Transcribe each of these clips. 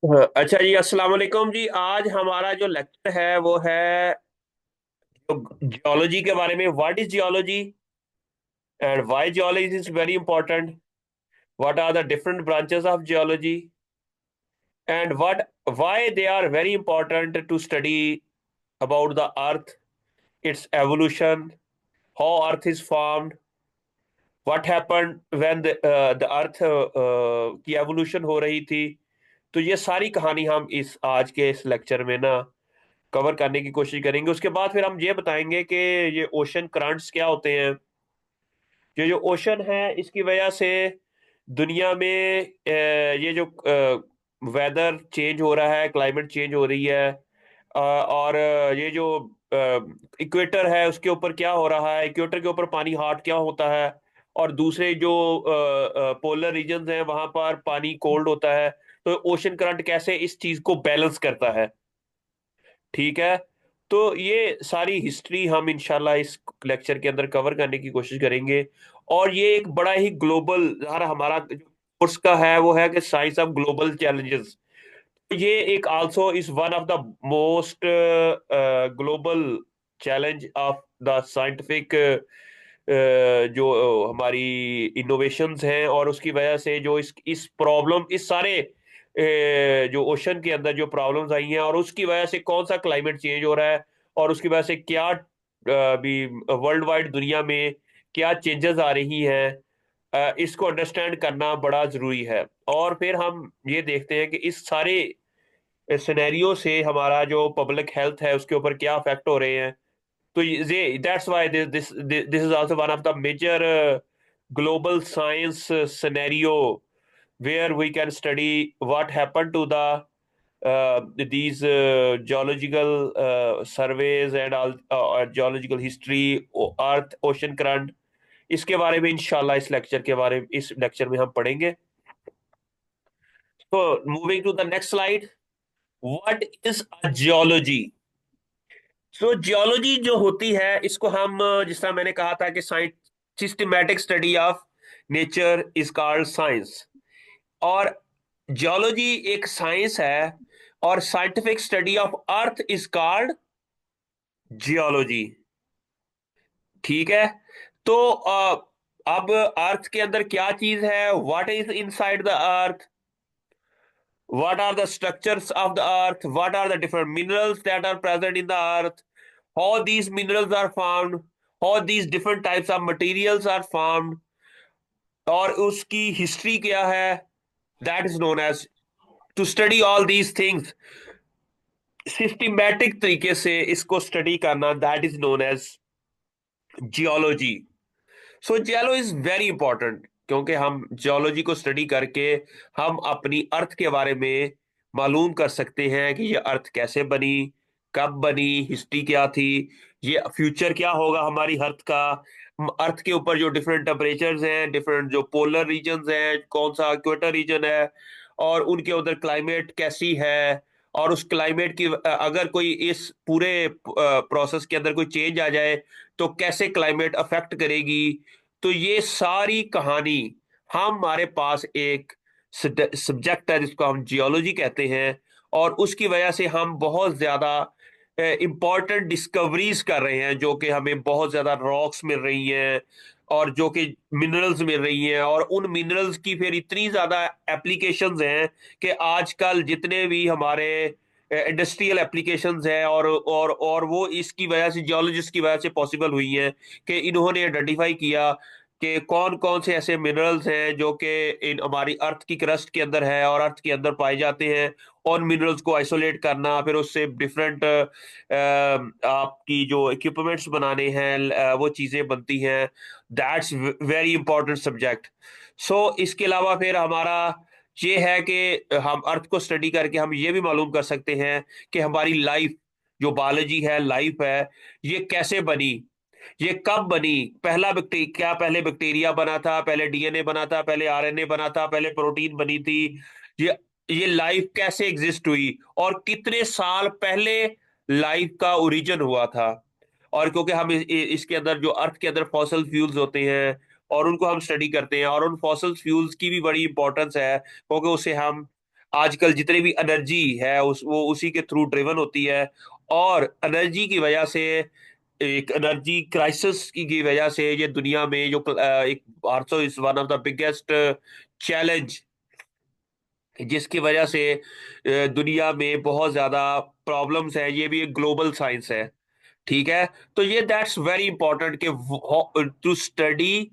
हाँ, अच्छा जी, अस्सलाम वालेकुम जी। आज हमारा जो लेक्चर है वो है जियोलॉजी के बारे में। What is geology and why geology is very important. What are the different branches of geology and why they are very important to study about the earth, its evolution, how earth is formed, what happened when the earth की evolution हो रही थी। तो ये सारी कहानी हम इस आज के इस लेक्चर में ना कवर करने की कोशिश करेंगे। उसके बाद फिर हम ये बताएंगे कि ये ओशन करंट्स क्या होते हैं। ये जो ओशन है इसकी वजह से दुनिया में ये जो वेदर चेंज हो रहा है, क्लाइमेट चेंज हो रही है। और ये जो इक्वेटर है उसके ऊपर क्या हो रहा है, इक्वेटर के ऊपर पानी हॉट क्या होता है, और दूसरे जो पोलर रीजन्स हैं वहां पर पानी कोल्ड होता है। तो ओशन करंट कैसे इस चीज को बैलेंस करता है। ठीक है। तो ये सारी हिस्ट्री हम इंशाल्लाह इस लेक्चर के अंदर कवर करने की कोशिश करेंगे। और ये एक बड़ा ही ग्लोबल हमारा जो कोर्स का है वो है कि साइंस ऑफ ग्लोबल चैलेंजेस। ये एक also is one of the most global challenge of the scientific जो हमारी इनोवेशंस हैं, और उसकी वजह से जो इस प्रॉब्लम इस सारे जो ओशन के अंदर जो प्रॉब्लम्स आई हैं, और उसकी वजह से कौन सा क्लाइमेट चेंज हो रहा है, और उसकी वजह से क्या भी वर्ल्ड वाइड दुनिया में क्या चेंजेस आ रही हैं। इसको अंडरस्टैंड करना बड़ा जरूरी है। और फिर हम ये देखते हैं कि इस सारे सिनेरियो से हमारा जो पब्लिक हेल्थ है उसके ऊपर क्या इफेक्ट हो रहे हैं। तो ये that's why this is also one of the major global science scenario where we can study what happened to these geological surveys and all geological history, earth ocean current। इसके बारे में इंशाल्लाह इस लेक्चर में हम पढ़ेंगे। तो moving to the next slide. What is a geology. So geology जो होती है इसको हम जिस तरह मैंने कहा था कि science systematic study of nature is called science. और जियोलॉजी एक साइंस है, और scientific study of earth is called geology. ठीक है। तो अब अर्थ के अंदर क्या चीज है, what is inside the earth, what are the structures of the earth, what are the different minerals that are present in the earth, how these minerals are formed, how these different types of materials are formed, और उसकी history क्या है। That is known as to study all these things systematic तरीके से इसको study करना, that is known as geology. So geology is very important, क्योंकि हम जियोलॉजी को स्टडी करके हम अपनी अर्थ के बारे में मालूम कर सकते हैं कि ये अर्थ कैसे बनी, कब बनी, हिस्ट्री क्या थी, ये फ्यूचर क्या होगा हमारी अर्थ का। अर्थ के ऊपर जो डिफरेंट टेम्परेचर्स हैं, डिफरेंट जो पोलर रीजन्स हैं, कौन सा इक्वेटर रीजन है, और उनके उधर क्लाइमेट कैसी है, और उस क्लाइमेट की अगर कोई इस पूरे प्रोसेस के अंदर कोई चेंज आ जाए तो कैसे क्लाइमेट अफेक्ट करेगी। तो ये सारी कहानी हमारे पास एक सब्जेक्ट है जिसको हम जियोलॉजी कहते हैं। और उसकी वजह से हम बहुत ज्यादा इंपॉर्टेंट डिस्कवरीज कर रहे हैं, जो कि हमें बहुत ज्यादा रॉक्स मिल रही हैं, और जो कि मिनरल्स मिल रही हैं, और उन मिनरल्स की फिर इतनी ज्यादा एप्लीकेशंस हैं कि आजकल जितने भी हमारे इंडस्ट्रियल एप्लीकेशंस हैं, और वो इसकी वजह से जियोलॉजिस्ट की वजह से पॉसिबल हुई हैं कि इन्होंने आइडेंटिफाई किया कि कौन कौन से ऐसे मिनरल्स हैं जो कि इन हमारी अर्थ की क्रस्ट के अंदर है और अर्थ के अंदर पाए जाते हैं। और मिनरल्स को आइसोलेट करना, फिर उससे डिफरेंट आपकी जो इक्विपमेंट्स बनाने हैं वो चीज़ें बनती हैं। That's very important subject. So इसके अलावा फिर हमारा ये है कि हम अर्थ को स्टडी करके हम ये भी मालूम कर सकते हैं कि हमारी लाइफ जो बायोलॉजी है, लाइफ है, ये कैसे बनी, ये कब बनी। पहला बैक्टीरिया क्या, पहले बैक्टीरिया बना था, पहले डीएनए बना था, पहले आरएनए बना था, पहले प्रोटीन बनी थी। ये ये लाइफ कैसे एग्जिस्ट हुई, और कितने साल पहले लाइफ का ओरिजिन हुआ था। और क्योंकि हम इसके अंदर जो अर्थ के अंदर फॉसल फ्यूल्स होते हैं और उनको हम स्टडी करते हैं, और उन फॉसल फ्यूल्स की भी बड़ी इंपॉर्टेंस है, क्योंकि उससे हम आजकल जितनी भी एनर्जी है वो उसी के थ्रू ड्रिवन होती है। और एनर्जी की वजह से, एक एनर्जी क्राइसिस की वजह से ये दुनिया में जो एक also is one of the biggest challenge, जिसकी वजह से दुनिया में बहुत ज्यादा प्रॉब्लम्स है। ये भी एक ग्लोबल साइंस है। ठीक है। तो ये दैट्स वेरी इंपॉर्टेंट कि to study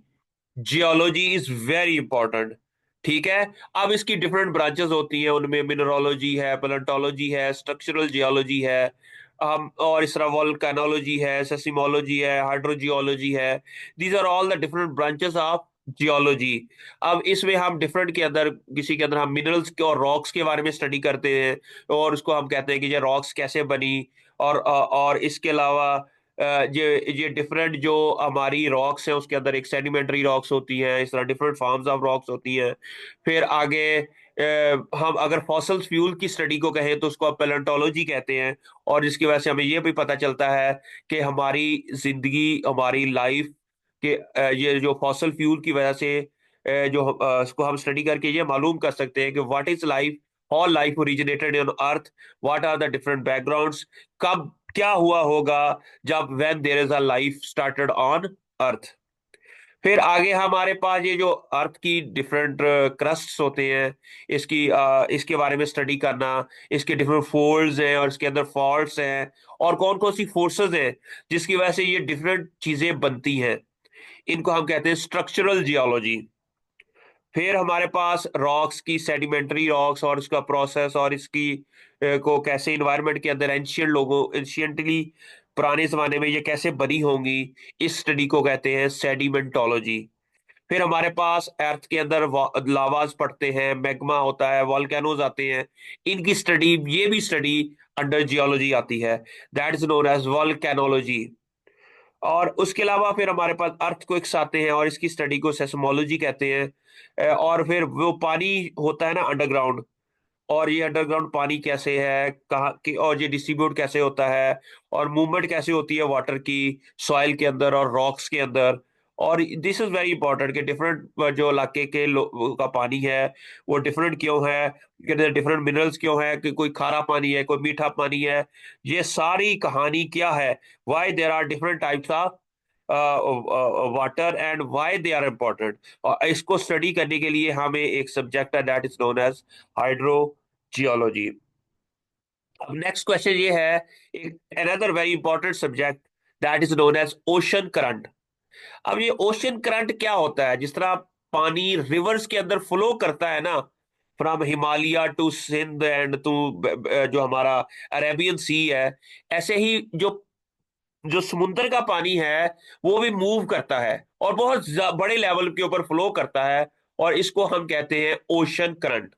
geology is very important. ठीक है। अब इसकी डिफरेंट ब्रांचेस होती हैं, उनमें मिनरोलॉजी है, पैलेंटोलॉजी है, स्ट्रक्चरल जियोलॉजी है, हम और इस तरह वोल्केनोलॉजी है, सेस्मोलॉजी है, हाइड्रोजियोलॉजी है। These are all the different branches of geology. अब इसमें हम डिफरेंट के अंदर, किसी के अंदर हम मिनरल्स के और रॉक्स के बारे में स्टडी करते हैं, और उसको हम कहते हैं कि ये रॉक्स कैसे बनी। और इसके अलावा ये डिफरेंट जो हमारी रॉक्स हैं उसके अंदर एक सेडिमेंट्री रॉक्स होती हैं, इस तरह डिफरेंट फॉर्म्स ऑफ रॉक्स होती हैं। फिर आगे हम अगर फॉसिल फ्यूल की स्टडी को कहें तो उसको आप पैलेंटोलॉजी कहते हैं। और जिसकी वजह से हमें ये भी पता चलता है कि हमारी जिंदगी, हमारी लाइफ के ये जो फॉसिल फ्यूल की वजह से इसको हम स्टडी करके ये मालूम कर सकते हैं कि what is life, how life originated in earth, what are the different backgrounds, कब क्या हुआ होगा जब when there is a life started on earth. फिर आगे हमारे पास ये जो अर्थ की डिफरेंट क्रस्ट्स होते हैं, इसके बारे में स्टडी करना, इसके डिफरेंट फोल्ड्स हैं और इसके अंदर फॉल्ट्स हैं, और कौन कौन सी फोर्सेस हैं जिसकी वजह से ये डिफरेंट चीजें बनती हैं, इनको हम कहते हैं स्ट्रक्चरल जियोलॉजी। फिर हमारे पास रॉक्स की, सेडिमेंट्री रॉक्स और उसका प्रोसेस, और इसकी को कैसे इन्वायरमेंट के अंदर एंशियंटली पुराने जमाने में ये कैसे बनी होंगी, इस स्टडी को कहते हैं सेडिमेंटोलॉजी। फिर हमारे पास अर्थ के अंदर लावाज पड़ते हैं, मैग्मा होता है, वॉल्केनोज आते हैं, इनकी स्टडी, ये भी स्टडी अंडर जियोलॉजी आती है, दैट इज नोन एज वॉल्केनोलॉजी। और उसके अलावा फिर हमारे पास अर्थ क्वेक्स आते हैं और इसकी स्टडी को सेस्मोलॉजी कहते हैं। और फिर वो पानी होता है ना अंडरग्राउंड, और ये अंडरग्राउंड पानी कैसे है, कहाँ की, और ये डिस्ट्रीब्यूट कैसे होता है, और मूवमेंट कैसे होती है वाटर की, सॉइल के अंदर और रॉक्स के अंदर। और दिस इज वेरी इंपॉर्टेंट कि डिफरेंट जो इलाके के का पानी है वो डिफरेंट क्यों है, डिफरेंट मिनरल्स क्यों है, कि कोई खारा पानी है, कोई मीठा पानी है, ये सारी कहानी क्या है, why there are different types of water and why they are important. और इसको स्टडी करने के लिए हमें एक सब्जेक्ट है that is known as hydro geology. अब नेक्स्ट क्वेश्चन ये है, एक another very important subject that is known as ocean current. अब ये ओशन करंट क्या होता है? जिस तरह पानी रिवर्स के अंदर फ्लो करता है ना, from Himalaya to Sindh and to जो हमारा अरेबियन सी है, ऐसे ही जो जो समुद्र का पानी है वो भी मूव करता है और बहुत बड़े लेवल के ऊपर फ्लो करता है, और इसको हम कहते हैं ओशन करंट।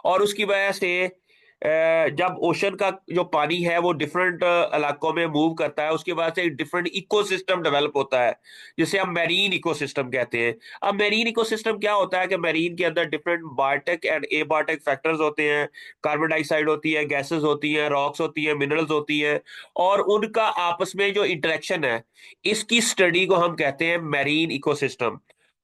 और उसकी वजह से जब ओशन का जो पानी है वो डिफरेंट इलाकों में मूव करता है, उसकी वजह से एक डिफरेंट इकोसिस्टम डेवलप होता है, जिसे हम मैरीन इकोसिस्टम कहते हैं। अब मैरीन इकोसिस्टम क्या होता है कि मैरीन के अंदर different biotic and abiotic factors होते हैं, कार्बन डाइऑक्साइड होती है, गैसेस होती हैं, रॉक्स होती हैं, मिनरल्स होती हैं, और उनका आपस में जो इंटरेक्शन है, इसकी स्टडी को हम कहते हैं मैरीन इकोसिस्टम।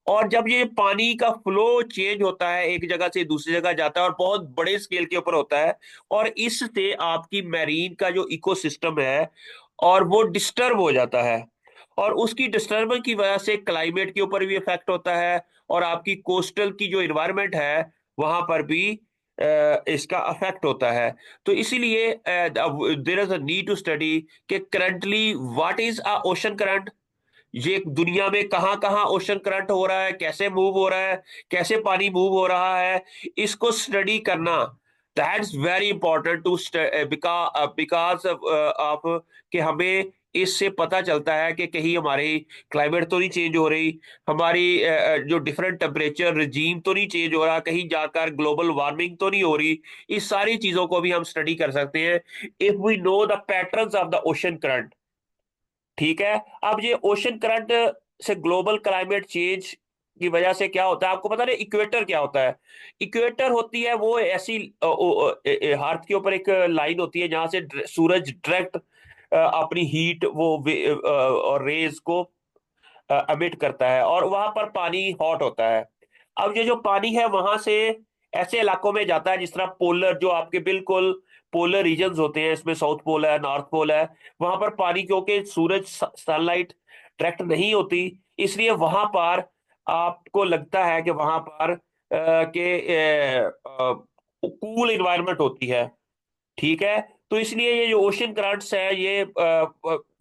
और जब ये पानी का फ्लो चेंज होता है, एक जगह से दूसरी जगह जाता है और बहुत बड़े स्केल के ऊपर होता है, और इससे आपकी मैरीन का जो इकोसिस्टम है और वो डिस्टर्ब हो जाता है, और उसकी डिस्टर्बेंस की वजह से क्लाइमेट के ऊपर भी इफेक्ट होता है, और आपकी कोस्टल की जो इन्वायरमेंट है वहां पर भी इसका अफेक्ट होता है। तो इसीलिए there is a need to study कि currently what is a ocean current, ये दुनिया में कहाँ कहाँ ओशन करंट हो रहा है, कैसे मूव हो रहा है, कैसे पानी मूव हो रहा है, इसको स्टडी करना, that's very important to because of कि हमें इससे पता चलता है कि कहीं हमारी क्लाइमेट तो नहीं चेंज हो रही, हमारी जो डिफरेंट टेम्परेचर रिजीम तो नहीं चेंज हो रहा, कहीं जाकर ग्लोबल वार्मिंग तो नहीं हो रही। इस सारी चीजों को भी हम स्टडी कर सकते हैं if we know the patterns of the ocean current. ठीक है। अब ये ओशन करंट से ग्लोबल क्लाइमेट चेंज की वजह से क्या होता है, आपको पता नहीं इक्वेटर क्या होता है? इक्वेटर होती है वो ऐसी अर्थ के ऊपर एक लाइन होती है जहां से सूरज डायरेक्ट अपनी हीट और रेज को अमिट करता है, और वहां पर पानी हॉट होता है। अब ये जो पानी है वहां से ऐसे इलाकों में जाता है जिस तरह पोलर, जो आपके बिल्कुल पोलर रीजन्स होते हैं, इसमें साउथ पोल है, नॉर्थ पोल है, वहां पर पानी, क्योंकि सूरज सनलाइट डायरेक्ट नहीं होती, इसलिए वहां पर आपको लगता है कि वहां पर कूल इन्वायरमेंट होती है। ठीक है। तो इसलिए ये जो ओशन करंट्स है, ये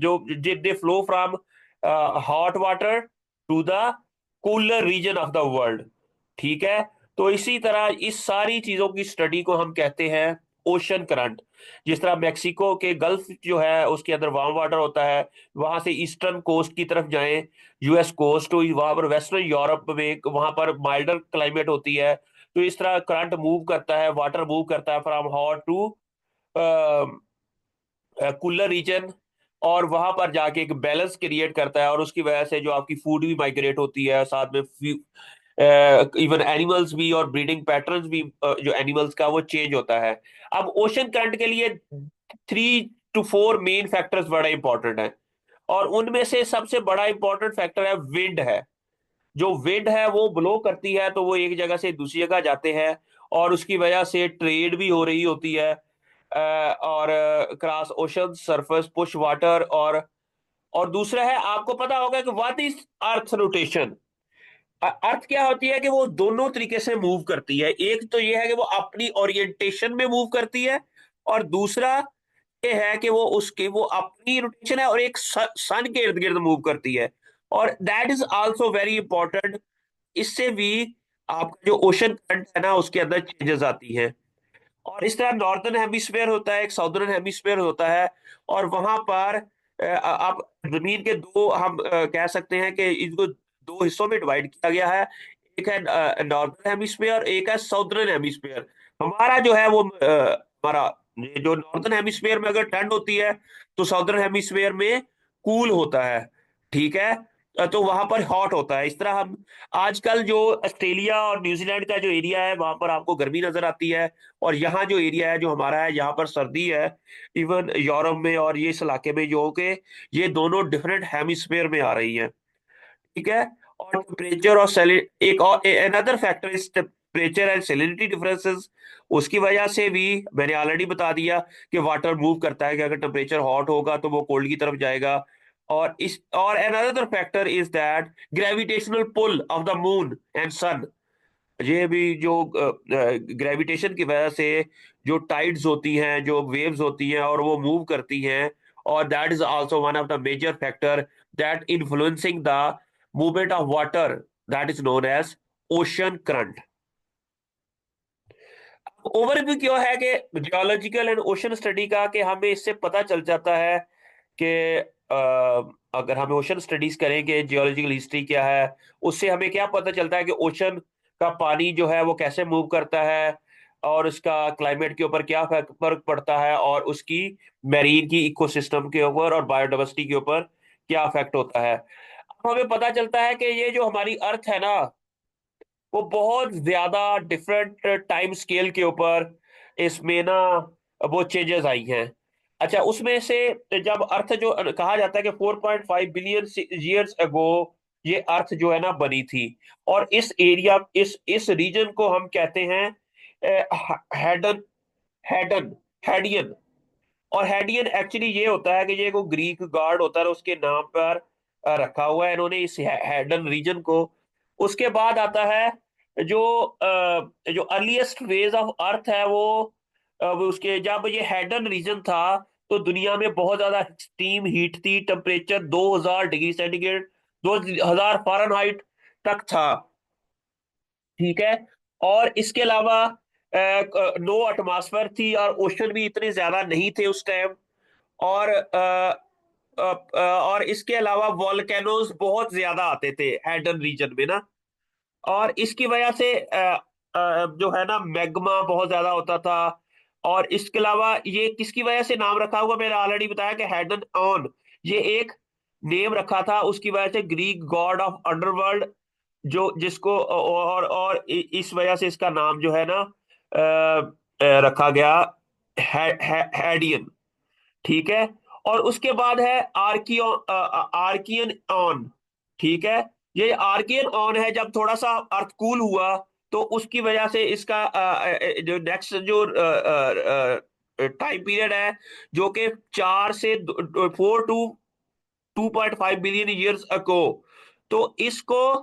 जो they flow from hot water to the cooler region of the world. ठीक है। तो इसी तरह इस सारी चीजों की स्टडी को हम कहते हैं ओशन करंट। जिस तरह मेक्सिको के गल्फ जो है उसके अंदर वार्म वाटर होता है, वहां से ईस्टर्न कोस्ट की तरफ जाएं, यूएस कोस्ट, तो वहां पर वेस्टर्न यूरोप में वहां पर माइल्डर क्लाइमेट होती है। तो इस तरह करंट मूव करता है, वाटर मूव करता है from hot to cooler region, और वहां पर जाके एक बैलेंस क्रिएट करता है, और उसकी वजह से जो आपकी फूड भी माइग्रेट होती है, साथ में इवन एनिमल्स भी, और ब्रीडिंग पैटर्न्स भी जो एनिमल्स का वो चेंज होता है। अब ओशन करंट के लिए 3 to 4 मेन फैक्टर्स बड़ा इंपॉर्टेंट है, और उनमें से सबसे बड़ा इंपॉर्टेंट फैक्टर है विंड है। जो विंड है वो ब्लो करती है, तो वो एक जगह से दूसरी जगह जाते हैं, और उसकी वजह से ट्रेड भी हो रही होती है, और cross ocean surface push water. और दूसरा है, आपको पता होगा कि व्हाट इज अर्थ रोटेशन। अर्थ क्या होती है कि वो दोनों तरीके से मूव करती है। एक तो ये है कि वो अपनी ओरिएंटेशन में मूव करती है, और दूसरा ये है कि वो अपनी रोटेशन है, और एक सन के इर्द गिर्द मूव करती है। और that is also very important. इससे भी आपका जो ओशन करंट है ना, उसके अंदर चेंजेस आती हैं। और इस तरह नॉर्दर्न हेमिस्फेयर होता है, एक साउदर्न हेमिस्फेयर होता है, और वहां पर आप जमीन के दो, हम कह सकते हैं कि इनको दो हिस्सों में डिवाइड किया गया है। एक है नॉर्दर्न हेमिस्फेयर, एक है साउदर्न हेमिस्फेयर। हमारा जो है वो हमारा ये जो नॉर्दर्न हेमिस्फेयर में अगर ठंड होती है, तो साउदर्न हेमिस्फेयर में कूल होता है। ठीक है। तो वहां पर हॉट होता है। इस तरह हम आजकल जो ऑस्ट्रेलिया और न्यूजीलैंड का जो एरिया है, वहां पर आपको गर्मी नजर आती है, और यहाँ जो एरिया है जो हमारा है, यहाँ पर सर्दी है। इवन यूरोप में और ये इस इलाके में जो के ये दोनों डिफरेंट हेमिस्फेयर में आ रही हैं। ठीक है। और टेम्परेचर और एक और another factor is temperature and salinity differences. उसकी वजह से भी मैंने ऑलरेडी बता दिया कि वाटर मूव करता है, कि अगर टेम्परेचर हॉट होगा तो वो कोल्ड की तरफ जाएगा। और another factor is that gravitational pull of the moon and sun. ये भी जो ग्रेविटेशन की वजह से जो टाइड्स होती हैं, जो वेव्स होती हैं, और वो मूव करती हैं, और that is also one of the major factor that influencing the movement of water, that is known as ocean current. Overview क्या है कि जियोलॉजिकल एंड ओशन स्टडी का, कि हमें इससे पता चल जाता है कि अगर हम ओशन स्टडीज करेंगे, जियोलॉजिकल हिस्ट्री क्या है, उससे हमें क्या पता चलता है कि ओशन का पानी जो है वो कैसे मूव करता है, और उसका क्लाइमेट के ऊपर क्या फर्क पड़ता है, और उसकी मैरीन की इकोसिस्टम के ऊपर और बायोडाइवर्सिटी के ऊपर क्या इफेक्ट होता है। अब हमें पता चलता है कि ये जो हमारी अर्थ है ना, वो बहुत ज्यादा डिफरेंट टाइम स्केल के ऊपर इसमें ना वो चेंजेस आई हैं। अच्छा, उसमें से जब अर्थ जो कहा जाता है कि 4.5 बिलियन ईयर्स अगो ये अर्थ जो है ना बनी थी। और इस एरिया, इस रीजन को हम कहते हैं हेडन हेडन हेडियन। और हेडियन एक्चुअली ये होता है कि ये को ग्रीक गॉड होता है, उसके नाम पर रखा हुआ है इन्होंने इस हेडन रीजन को। उसके बाद आता है जो अर्लीस्ट फेज ऑफ अर्थ है, वो उसके जब ये हेडन रीजन था, तो दुनिया में बहुत ज्यादा एक्सट्रीम हीट थी, टेम्परेचर 2000 डिग्री सेंटीग्रेड, 2000 फ़ारेनहाइट तक था। ठीक है। और इसके अलावा नो एटमॉस्फेयर थी, और ओशन भी इतने ज्यादा नहीं थे उस टाइम। और और इसके अलावा वॉल्केनोज बहुत ज्यादा आते थे हेडन रीजन में ना। और इसकी वजह से जो है ना मैग्मा बहुत ज्यादा होता था। और इसके अलावा ये किसकी वजह से नाम रखा हुआ, मैंने ऑलरेडी बताया कि हेडन ऑन, ये एक नेम रखा था उसकी वजह से, ग्रीक गॉड ऑफ अंडरवर्ल्ड, जो जिसको और इस वजह से इसका नाम जो है ना रखा गया हेडियन। ठीक है। और उसके बाद है आर्कियन ऑन। ठीक है। ये आर्कियन ऑन है जब थोड़ा सा अर्थ कूल हुआ, तो उसकी वजह से इसका जो नेक्स्ट जो टाइम पीरियड है, जो कि 4 to 2.5 बिलियन ईयर्स अगो, तो इसको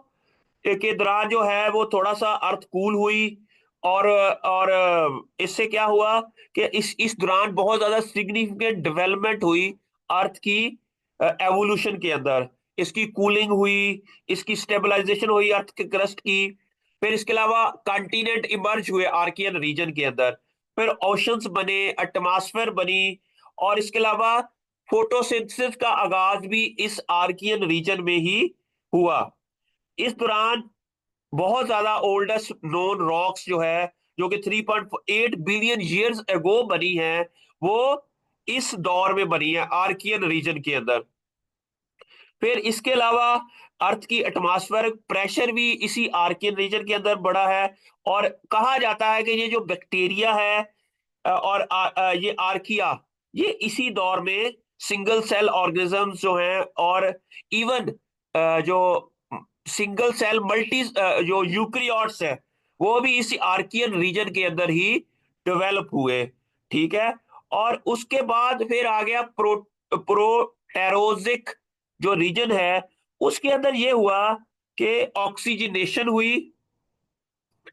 के दौरान जो है वो थोड़ा सा अर्थ कूल हुई। और इससे क्या हुआ कि इस दौरान बहुत ज्यादा सिग्निफिकेंट डेवलपमेंट हुई अर्थ की एवोल्यूशन के अंदर। इसकी कूलिंग हुई, इसकी स्टेबलाइजेशन हुई अर्थ के क्रस्ट की। फिर इसके अलावा कॉन्टिनेंट इमर्ज हुए आर्कियन रीजन के अंदर। फिर ओशंस बने, एटमॉस्फेयर बनी, और इसके अलावा फोटोसिंथेसिस का आगाज भी इस आर्कियन रीजन में ही हुआ। इस दौरान बहुत ज्यादा ओल्डेस्ट नोन रॉक्स जो है, जो कि 3.8 बिलियन ईयर्स एगो बनी है, वो इस दौर में बनी है आर्कियन रीजन के अंदर। फिर इसके अलावा अर्थ की एटमॉस्फेरिक प्रेशर भी इसी आर्कियन रीजन के अंदर बढ़ा है। और कहा जाता है कि ये जो बैक्टीरिया है और ये आर्किया, ये इसी दौर में सिंगल सेल ऑर्गेनिजम्स जो हैं, और इवन जो सिंगल सेल मल्टी जो यूक्रियोट्स है, वो भी इसी आर्कियन रीजन के अंदर ही डेवलप हुए। ठीक है। और उसके बाद फिर आ गया प्रोटेरोजिक जो रीजन है, उसके अंदर ये हुआ कि ऑक्सीजनेशन हुई।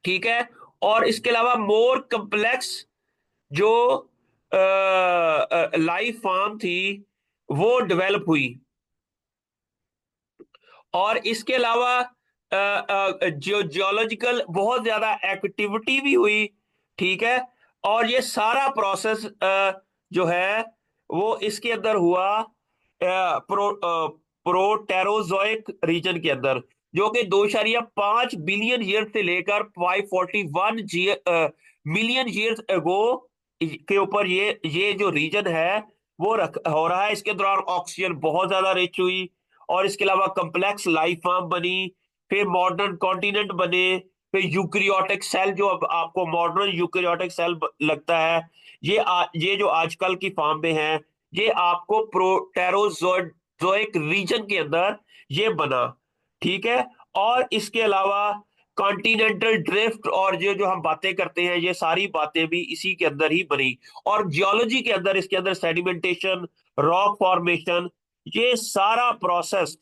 ठीक है। और इसके अलावा मोर कम्प्लेक्स जो लाइफ फॉर्म थी वो डेवलप हुई। और इसके अलावा जो जियोलॉजिकल बहुत ज्यादा एक्टिविटी भी हुई। ठीक है। और ये सारा प्रोसेस जो है वो इसके अंदर हुआ प्रोटेरोजोइक रीजन के अंदर, जो कि 2.5 बिलियन ईयर से लेकर 541 मिलियन ईयर्स एगो के ऊपर ये जो रीजन है वो रख हो रहा है। इसके दौरान ऑक्सीजन बहुत ज्यादा रिच हुई, और इसके अलावा कम्प्लेक्स लाइफ फॉर्म बनी। फिर मॉडर्न कॉन्टिनेंट बने। फिर यूक्रियोटिक सेल, जो अब आपको मॉडर्न यूक्रियोटिक सेल लगता है, ये जो आजकल की फॉर्म में है, ये आपको प्रोटेरोजोइक रीजन के अंदर ये बना। ठीक है। और इसके अलावा कॉन्टिनेंटल ड्रिफ्ट और ये जो हम बातें करते हैं, ये सारी बातें भी इसी के अंदर ही बनी। और जियोलॉजी के अंदर इसके अंदर सेडिमेंटेशन, रॉक फॉर्मेशन, ये सारा प्रोसेस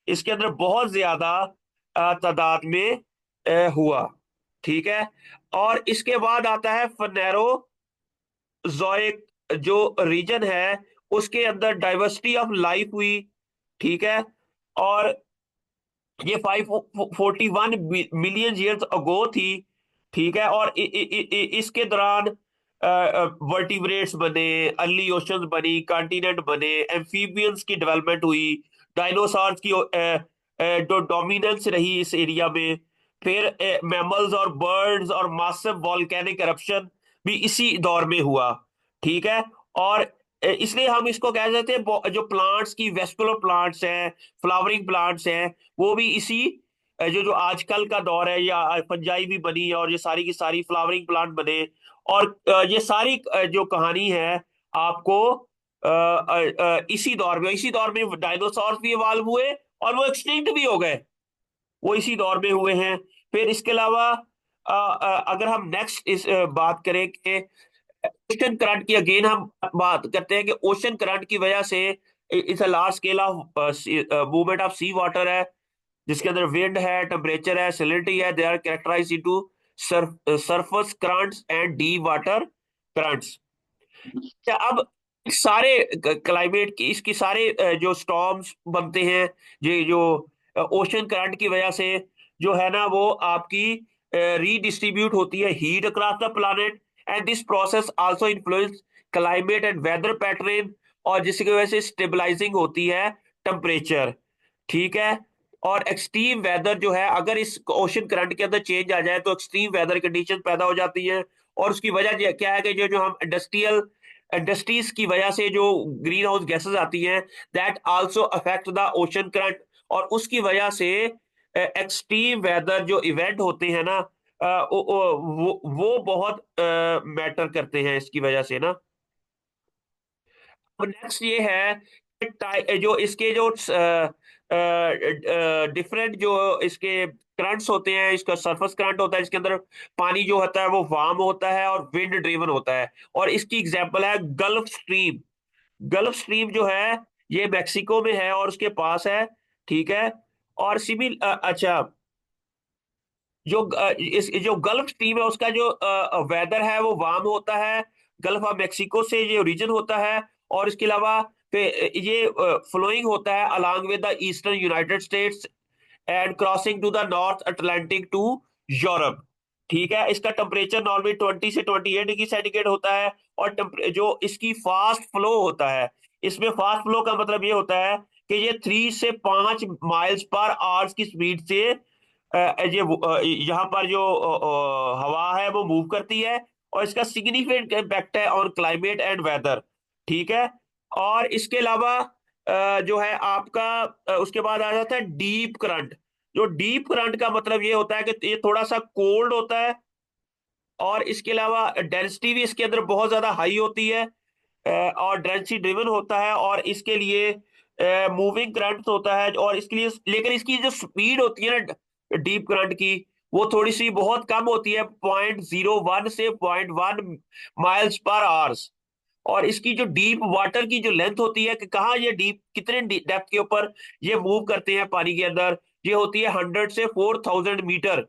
इसके अंदर बहुत ज्यादा तादाद में हुआ। ठीक है। और इसके बाद आता है फनेरोजोइक जो रीजन है, उसके अंदर डाइवर्सिटी ऑफ लाइफ हुई। ठीक है। और ये 541 मिलियन ईयर्स अगो थी। ठीक है। और इसके दौरान वर्टिब्रेट्स बने, अर्ली ओशंस बनी, कॉन्टिनेंट बने, एम्फीबियंस की डेवलपमेंट हुई, डायनासोर्स की जो डोमिनेंस रही इस एरिया में। फिर मैमल्स और बर्ड्स और मासिव वॉल्केनिक eruption भी इसी दौर में हुआ। ठीक है। और इसलिए हम इसको कह सकते हैं जो प्लांट्स की वेस्कुलर प्लांट्स हैं, फ्लावरिंग प्लांट्स हैं, वो भी इसी जो जो आजकल का दौर है, या फंजाई भी बनी है, और ये सारी की सारी फ्लावरिंग प्लांट बने। और ये सारी जो कहानी है आपको इसी दौर में डायनासोर भी इवॉल्व हुए, और वो एक्सटिंक्ट भी हो गए, वो इसी दौर में हुए हैं। फिर इसके अलावा अगर हम नेक्स्ट बात करें कि ओशन करंट की, अगेन हम बात करते हैं कि ओशन करंट की वजह से it's a large scale of movement of sea water है, जिसके अंदर विंड है, टेम्परेचर है, सैलिनिटी है। They are characterized into surface currents and deep water currents. क्या अब सारे क्लाइमेट की इसकी सारे जो स्टॉर्म्स बनते हैं, ये जो ओशन करंट की वजह से जो है ना, वो आपकी रीडिस्ट्रीब्यूट होती है heat across the planet, and this process also influence climate and weather pattern, और जिसकी वजह से स्टेबलाइजिंग होती है टेम्परेचर। ठीक है। और एक्सट्रीम वेदर जो है, अगर इस ओशन करंट के अंदर चेंज आ जाए तो एक्सट्रीम वेदर कंडीशन पैदा हो जाती है। और उसकी वजह क्या है कि जो जो हम इंडस्ट्रीज की वजह से जो ग्रीन हाउस गैसेस आती हैं, that also affect the ocean current. और उसकी वजह से एक्सट्रीम वेदर जो इवेंट होते हैं ना, वो बहुत मैटर करते हैं इसकी वजह से ना। नेक्स्ट ये है कि जो इसके जो डिफरेंट जो इसके करंट्स होते हैं, इसका सरफेस करंट होता है, इसके अंदर पानी जो होता है वो वार्म होता है और विंड ड्रिवन होता है। और इसकी एग्जांपल है गल्फ स्ट्रीम। गल्फ स्ट्रीम जो है ये मैक्सिको में है और उसके पास है, ठीक है। और अच्छा, इस जो गल्फ स्ट्रीम है उसका जो वेदर है वो वार्म होता है, गल्फ ऑफ मैक्सिको से ये रीजन होता है। और इसके अलावा ये फ्लोइंग होता है along with the eastern United States and crossing to the north Atlantic to Europe. ठीक है, इसका टेम्परेचर नॉर्मली 20 से 28 डिग्री सेंटीग्रेड होता है। और जो इसकी फास्ट फ्लो होता है, इसमें फास्ट फ्लो का मतलब ये होता है कि ये 3 से 5 माइल्स पर आवर्स की स्पीड से यहाँ पर जो हवा है वो मूव करती है। और इसका सिग्निफिकेंट इम्पैक्ट है ऑन क्लाइमेट एंड वेदर, ठीक है। और इसके अलावा जो है आपका उसके बाद आ जाता है डीप करंट। जो डीप करंट का मतलब ये होता है कि ये थोड़ा सा कोल्ड होता है और इसके अलावा डेंसिटी भी इसके अंदर बहुत ज्यादा हाई होती है, और डेंसिटी ड्रिवन होता है और इसके लिए मूविंग करंट होता है। और इसके लिए लेकिन इसकी जो स्पीड होती है ना डीप करंट की, वो थोड़ी सी बहुत कम होती है, 0.01 से 0.1 माइल्स पर आवर्स। और इसकी जो डीप वाटर की जो लेंथ होती है कि कहाँ ये डीप कितने डेप्थ के ऊपर ये मूव करते हैं पानी के अंदर, ये होती है 100 से 4000 मीटर।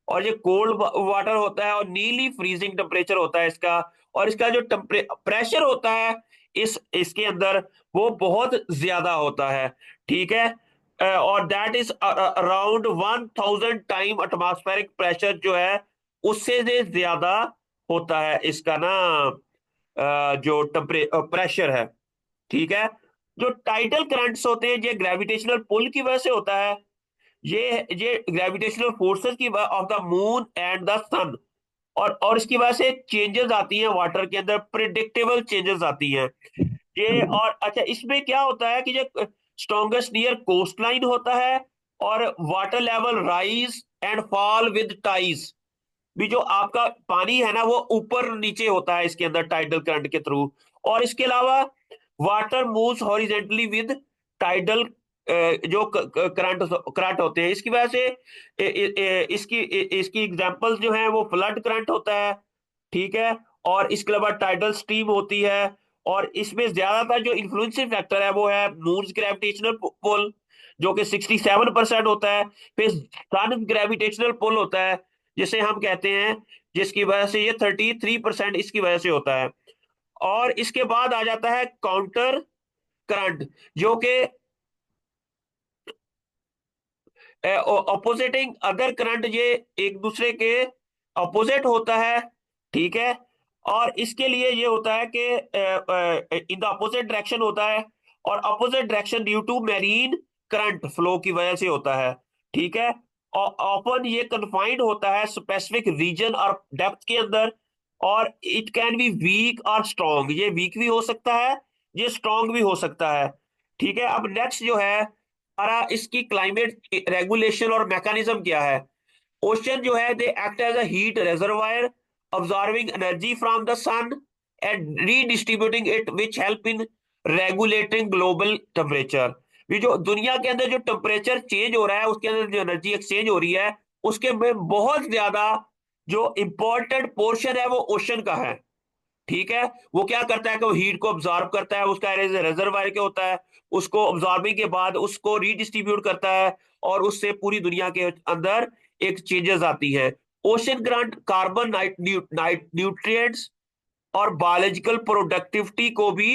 और ये कोल्ड वाटर होता है और नीली फ्रीजिंग टेम्परेचर होता है इसका। और इसका जो प्रेशर होता है इसके अंदर वो बहुत ज्यादा होता है, ठीक है। और that is around 1000 time atmospheric pressure जो है उससे से ज्यादा होता है इसका ना जो प्रेशर है, ठीक है। जो टाइडल करंट्स होते हैं ये ग्रेविटेशनल पुल की वजह से होता है। ये ग्रेविटेशनल फोर्सेस की of the moon and the sun. और इसकी वजह से चेंजेस आती हैं वाटर के अंदर, प्रिडिक्टेबल चेंजेस आती हैं ये। और अच्छा, इसमें क्या होता है कि जो स्ट्रॉन्गेस्ट नियर कोस्ट लाइन होता है और water level rise and fall with ties. भी जो आपका पानी है ना वो ऊपर नीचे होता है इसके अंदर टाइडल करंट के थ्रू। और इसके अलावा water moves horizontally with tidal जो करंट करंट होते हैं। इसकी वजह से इसकी एग्जांपल्स जो हैं वो फ्लड करंट होता है, ठीक है। और इसके अलावा टाइडल स्ट्रीम होती है। और इसमें ज्यादातर जो इन्फ्लुएंसिंग फैक्टर है वो है मून्स ग्रेविटेशनल पुल जो कि 67% होता है। फिर सन ग्रेविटेशनल पुल होता है जिसे हम कहते हैं, जिसकी वजह से ये 33% इसकी वजह से होता है। और इसके बाद आ जाता है काउंटर करंट जो कि अपोजिटिंग अदर करंट, ये एक दूसरे के अपोजिट होता है, ठीक है। और इसके लिए ये होता है कि इन द अपोजिट डायरेक्शन होता है। और opposite direction due to marine current flow की वजह से होता है, ठीक है। और ऑफन ये कन्फाइंड होता है स्पेसिफिक रीजन और डेप्थ के अंदर। और इट कैन बी वीक और स्ट्रॉन्ग, ये वीक भी हो सकता है, ये स्ट्रॉन्ग भी हो सकता है, ठीक है। अब नेक्स्ट जो है हमारा इसकी क्लाइमेट रेगुलेशन और मैकेनिज्म क्या है। ओशन जो है they act as a heat reservoir absorbing energy from the sun and redistributing it which help in regulating global temperature। ये जो दुनिया के अंदर जो टेम्परेचर चेंज हो रहा है उसके अंदर जो एनर्जी एक्सचेंज हो रही है उसके में बहुत ज्यादा जो इंपॉर्टेंट पोर्शन है वो ओशन का है, ठीक है। वो क्या करता है कि वो हीट को ऑब्जॉर्व करता है, उसका रिजर्वायर क्या होता है, उसको ऑब्जॉर्बिंग के बाद उसको रीडिस्ट्रीब्यूट करता है और उससे पूरी दुनिया के अंदर एक चेंजेस आती है। ओशन ग्रांट कार्बन न्यूट्रिएंट्स और बायोलॉजिकल प्रोडक्टिविटी को भी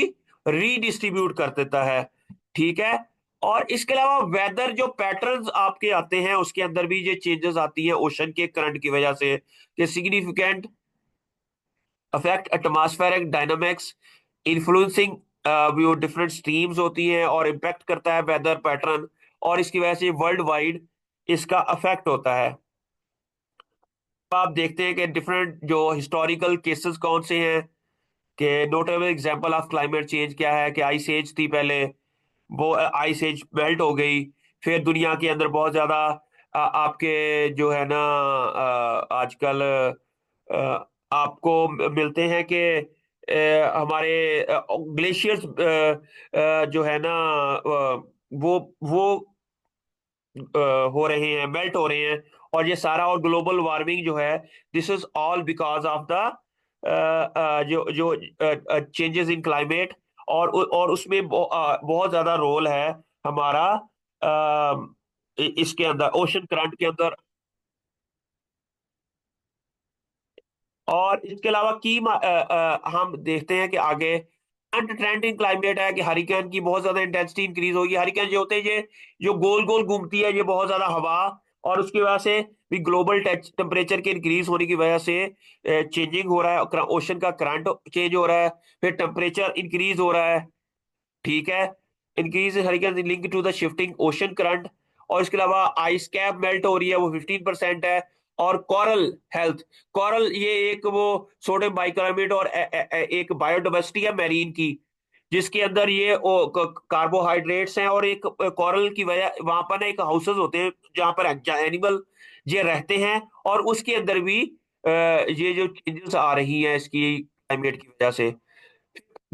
रीडिस्ट्रीब्यूट कर देता है, ठीक है। और इसके अलावा वेदर जो पैटर्न्स आपके आते हैं उसके अंदर भी ये चेंजेस आती है ओशन के करंट की वजह से, कि significant affect atmospheric dynamics influencing वो डिफरेंट स्ट्रीम्स होती हैं और इम्पेक्ट करता है वेदर पैटर्न। और इसकी वजह से वर्ल्ड वाइड इसका अफेक्ट होता है। आप देखते हैं कि डिफरेंट जो हिस्टोरिकल केसेस कौन से हैं, कि notable example of climate change क्या है कि आइस एज थी पहले, वो आइस एज मेल्ट हो गई। फिर दुनिया के अंदर बहुत ज्यादा आपके जो है ना आजकल आपको मिलते हैं कि हमारे ग्लेशियर्स जो है ना वो हो रहे हैं, मेल्ट हो रहे हैं, और ये सारा, और ग्लोबल वार्मिंग जो है, this is all because of the जो जो चेंजेस इन क्लाइमेट। और उसमें बहुत ज्यादा रोल है हमारा इसके अंदर, ओशन करंट के अंदर। और इसके अलावा हम देखते हैं कि आगे ट्रेंडिंग क्लाइमेट है कि हरिकेन की बहुत ज्यादा इंटेंसिटी इंक्रीज होगी। हरिकेन जो होते हैं, ये जो गोल गोल घूमती है, ये बहुत ज्यादा हवा, और उसकी वजह से भी ग्लोबल टेम्परेचर के इंक्रीज होने की वजह से चेंजिंग हो रहा है, ओशन का करंट चेंज हो रहा है, फिर टेम्परेचर इंक्रीज हो रहा है। ठीक है। Increase hurricane link to the shifting ocean current. और इसके अलावा आइस कैप मेल्ट हो रही है, वो 15% है। और कोरल हेल्थ, कोरल ये एक वो सोडियम बाइकार्बोनेट और एक बायोडाइवर्सिटी है मैरीन की, जिसके अंदर ये कार्बोहाइड्रेट्स हैं। और एक कोरल की वजह, वहां पर ना एक हाउसेस होते हैं जहां पर एनिमल ये रहते हैं, और उसके अंदर भी ये जो चेंजेस आ रही हैं इसकी क्लाइमेट की वजह से।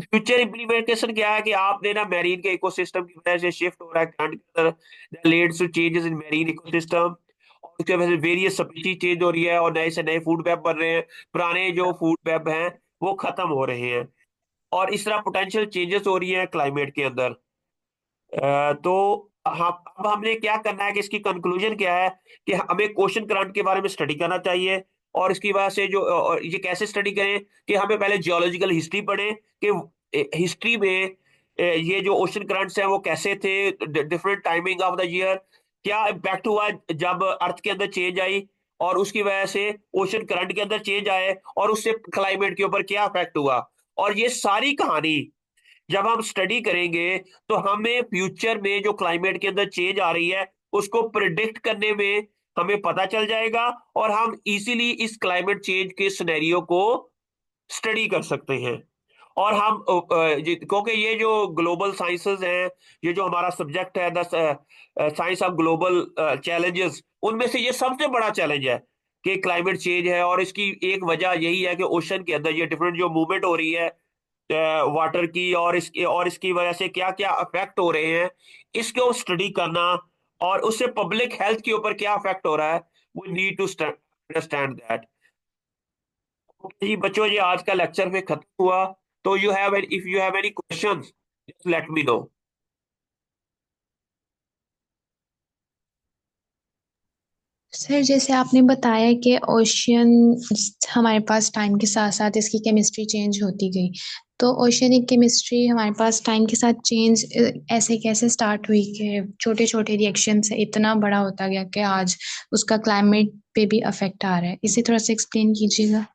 फ्यूचर इम्प्लीमेंटेशन क्या है कि आपने ना मैरीन के इकोसिस्टम की वजह से शिफ्ट हो रहा है करंट के अंदर, leads to changes in marine ecosystem. और उसके वजह से वेरियस स्पीशीज चेंज हो रही है, और नए से नए फूड वेब बन रहे हैं, पुराने जो फूड वेब हैं वो खत्म हो रहे हैं। और इस तरह पोटेंशियल चेंजेस हो रही है क्लाइमेट के अंदर। तो हाँ, अब हमने क्या करना है कि इसकी कंक्लूजन क्या है कि हमें क्वेश्चन करंट के बारे में स्टडी करना चाहिए। और इसकी वजह से जो ये कैसे स्टडी करें कि हमें पहले जियोलॉजिकल हिस्ट्री पढ़ें कि हिस्ट्री में ये जो ओशन करंट्स हैं वो कैसे थे, different timing of the year, क्या इम्पैक्ट हुआ जब अर्थ के अंदर चेंज आई, और उसकी वजह से ओशन करंट के अंदर चेंज आए, और उससे क्लाइमेट के ऊपर क्या इफेक्ट हुआ। और ये सारी कहानी जब हम स्टडी करेंगे, तो हमें फ्यूचर में जो क्लाइमेट के अंदर चेंज आ रही है उसको प्रिडिक्ट करने में हमें पता चल जाएगा, और हम इजीली इस क्लाइमेट चेंज के सिनेरियो को स्टडी कर सकते हैं। और हम क्योंकि ये जो ग्लोबल साइंसेस हैं, ये जो हमारा सब्जेक्ट है, the science of global challenges, उनमें से ये सबसे बड़ा चैलेंज है कि क्लाइमेट चेंज है। और इसकी एक वजह यही है कि ओशन के अंदर ये डिफरेंट जो मूवमेंट हो रही है वाटर की, और इसकी वजह से क्या क्या इफेक्ट हो रहे हैं, इसको स्टडी करना, और उससे पब्लिक हेल्थ के ऊपर क्या इफेक्ट हो रहा है, we need to understand that. जी बच्चों, ये आज का लेक्चर पे खत्म हुआ। तो you have, if you have any questions, just let me know. Sir, जैसे आपने बताया कि ओशियन हमारे पास टाइम के साथ साथ इसकी केमिस्ट्री चेंज होती गई, तो ओशियनिक केमिस्ट्री हमारे पास टाइम के साथ चेंज ऐसे कैसे स्टार्ट हुई कि छोटे छोटे रिएक्शन से इतना बड़ा होता गया कि आज उसका क्लाइमेट पे भी अफेक्ट आ रहा है? इसे थोड़ा सा एक्सप्लेन कीजिएगा।